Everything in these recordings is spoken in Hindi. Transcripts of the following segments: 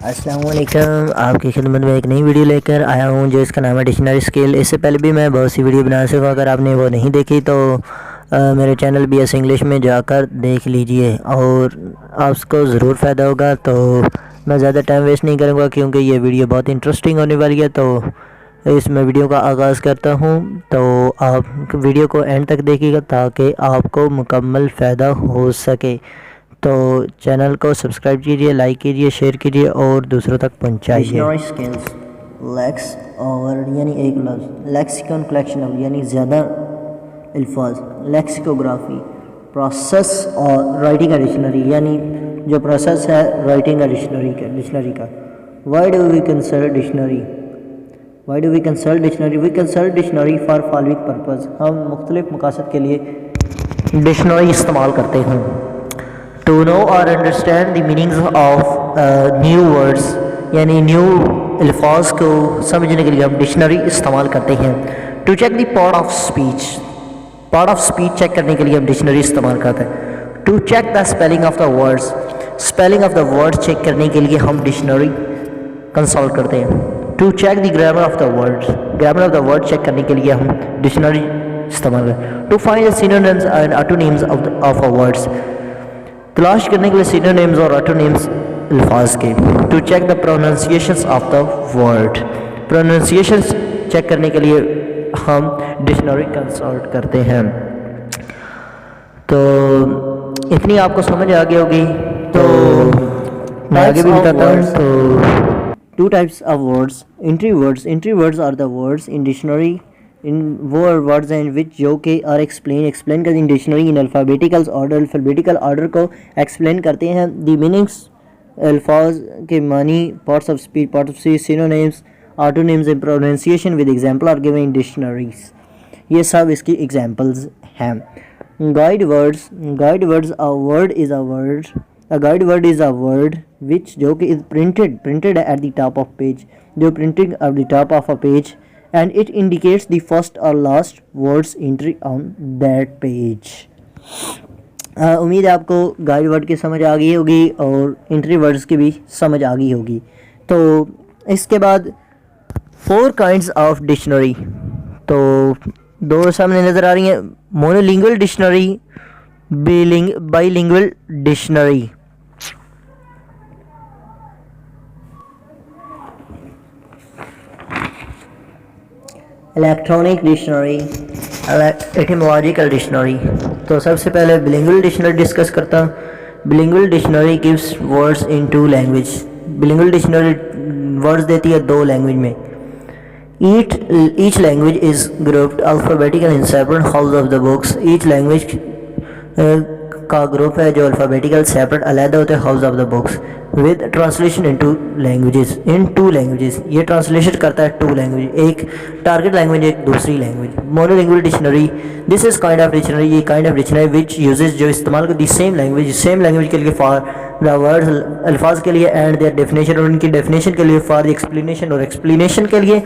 अस्सलामुअलैकुम। आपकी खिदमत में एक नई वीडियो लेकर आया हूँ जो इसका नाम है डिक्शनरी स्किल। इससे पहले भी मैं बहुत सी वीडियो बना चुका हूँ, अगर आपने वो नहीं देखी तो मेरे चैनल BS इंग्लिश में जाकर देख लीजिए और आपको ज़रूर फ़ायदा होगा। तो मैं ज़्यादा टाइम वेस्ट नहीं करूँगा क्योंकि ये वीडियो बहुत इंटरेस्टिंग होने वाली है। तो इसमें वीडियो का आगाज़ करता हूँ, तो आप वीडियो को एंड तक देखिएगा ताकि आपको मुकम्मल फ़ायदा हो सके। तो चैनल को सब्सक्राइब कीजिए, लाइक कीजिए, शेयर कीजिए और दूसरों तक पहुंचाइए। डिक्शनरी स्किल्स, लेक्स और यानी एक लफ्ज़, लेक्सिकन कलेक्शन यानी ज़्यादा अल्फाज, लेक्सिकोग्राफी, प्रोसेस और राइटिंग का डिक्शनरी यानी जो प्रोसेस है राइटिंग का डिक्शनरी का। Why do we consult dictionary? Why do we consult dictionary? We consult dictionary for following purpose. हम मुख्तलिफ मकासद के लिए डिक्शनरी इस्तेमाल करते हैं। To know or understand the meanings of new words यानी न्यू अल्फाज को समझने के लिए हम डिक्शनरी इस्तेमाल करते हैं। To check the part of speech check करने के लिए हम डिक्शनरी इस्तेमाल करते हैं। To check the spelling of the words check करने के लिए हम डिक्शनरी कंसल्ट करते हैं। To check the grammar of the word check करने के लिए हम डिक्शनरी इस्तेमाल करते हैं। To find the synonyms and antonyms of a words तलाश करने के लिए सिनोनिम्स और ऑटोनिम्स अल्फाज के। To check the pronunciations of the word, pronunciations check करने के लिए हम डिक्शनरी कंसल्ट करते हैं। तो इतनी आपको समझ आ गई होगी, तो मैं आगे भी बताता हूँ। तो two types of words, entry words are the words in dictionary, इन वो वर्ड्स हैं विच जो कि आर एक्सप्लेन करते हैं डिक्शनरी इन अल्फ़ाबेटिकल ऑर्डर को एक्सप्लेन करते हैं। द मीनिंग्स अल्फाज के मानी, parts of speech, synonyms, autonyms and pronunciation with example are given in dictionaries. ये सब इसकी एग्जांपल्स हैं। Guide words a guide word is a word which जो कि is printed at the top of page, जो printing at the top of a page and it indicates the first or last words entry on that page। उम्मीद है आपको गाइड वर्ड की समझ आ गई होगी और एंट्री वर्ड्स की भी समझ आ गई होगी। तो इसके बाद 4 काइंड्स ऑफ डिक्शनरी, तो 2 सामने नज़र आ रही हैं। Monolingual dictionary, bilingual dictionary. Electronic dictionary, etymological dictionary. तो सबसे पहले बिलिंगुअल डिक्शनरी डिस्कस करता हूँ। Bilingual dictionary gives words in 2 language. Bilingual dictionary words देती है 2 लैंग्वेज में। Each language is grouped alphabetical in separate house of the books. Each language का ग्रुप है जो अल्फ़ाबेटिकल सेपरेट अलग होते हैं house of the books with translation in 2 languages. ये ट्रांसलेशन करता है 2 लैंग्वेज, एक टारगेट लैंग्वेज, एक दूसरी language. Monolingual dictionary, this is kind of dictionary, ये kind of dictionary which uses जो इस्तेमाल करती सेम लैंग्वेज के लिए फॉर द वर्ड्स अल्फाज के लिए एंड देयर डेफिनेशन, और उनकी डेफिनेशन के लिए फॉर द एक्सप्लेनेशन और एक्सप्लेनेशन के लिए।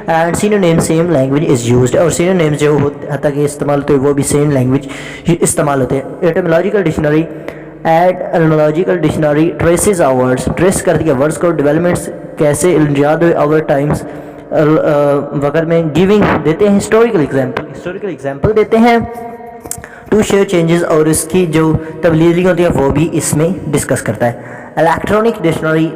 And synonym same language is used, और सिनोनिम्स जो होता है इस्तेमाल होते हैं वो भी सेम लैंग्वेज इस्तेमाल होते हैं। Etymological dictionary, etymological dictionary traces our words, trace करती है वर्ड्स को, डेवलपमेंट्स कैसे इजाद हुए ओवर टाइम्स वगैरह में। गिविंग देते हैं हिस्टोरिकल एग्जाम्पल देते हैं। टू शेयर चेंजेस, और इसकी जो तब्दीली होती है वो भी इसमें डिस्कस करता है। Electronic dictionary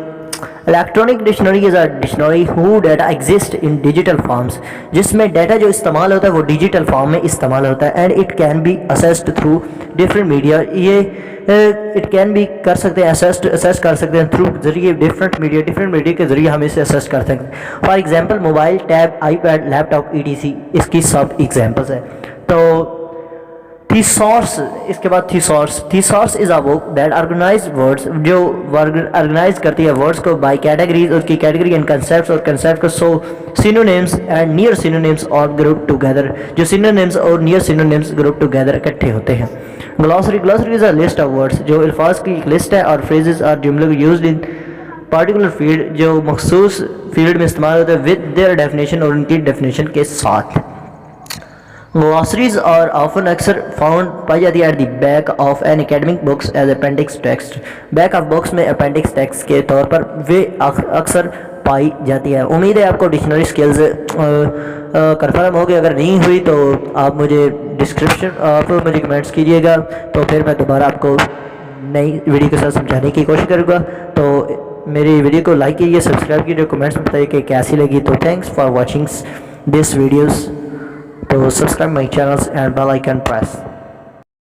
is a dictionary who data exist in digital forms, जिसमें डाटा जो इस्तेमाल होता है वो डिजिटल फॉर्म में इस्तेमाल होता है। And it can be assessed through different media, ये इट कैन बी कर सकते हैं असेस कर सकते हैं थ्रू जरिए डिफरेंट मीडिया के जरिए हम इसे असेस कर सकते हैं। For example mobile, tab, iPad, laptop, ETC इसकी सब एग्जांपल्स हैं। तो थीसॉर्स, इसके बाद thesaurus is a book that organise words, जो ऑर्गेनाइज करती है वर्ड्स को बाय कैटेगरीज, उसकी कैटेगरी एंड कंसेप्ट्स, और कंसेप्ट को so synonyms and near synonyms और ग्रुप टुगेदर, जो सिनोनिम्स और नियर सिनोनिम्स ग्रुप टुगेदर इकट्ठे होते हैं। Glossary is a list of words, जो अल्फाज की एक लिस्ट है, और फ्रेजेस और जुमले यूज्ड इन पार्टिकुलर फील्ड, जो मखसूस फील्ड में इस्तेमाल होते हैं विद देयर डेफिनेशन, और उनकी डेफिनेशन के साथ। Glossaries are often अक्सर फाउंड पाई जाती है at the back of an academic books as appendix text. Back of books में अपेंडिक्स टेक्स्ट के तौर पर वे अक्सर पाई जाती है। उम्मीद है आपको डिक्शनरी स्किल्स कन्फर्म हो गई। अगर नहीं हुई तो आप मुझे मुझे कमेंट्स कीजिएगा, तो फिर मैं दोबारा आपको नई वीडियो के साथ समझाने की कोशिश करूँगा। तो मेरी वीडियो को लाइक कीजिए, सब्सक्राइब कीजिए, कमेंट्स में बताइए कि कैसी लगी। तो thanks for watching this videos. So subscribe my channels and bell icon press.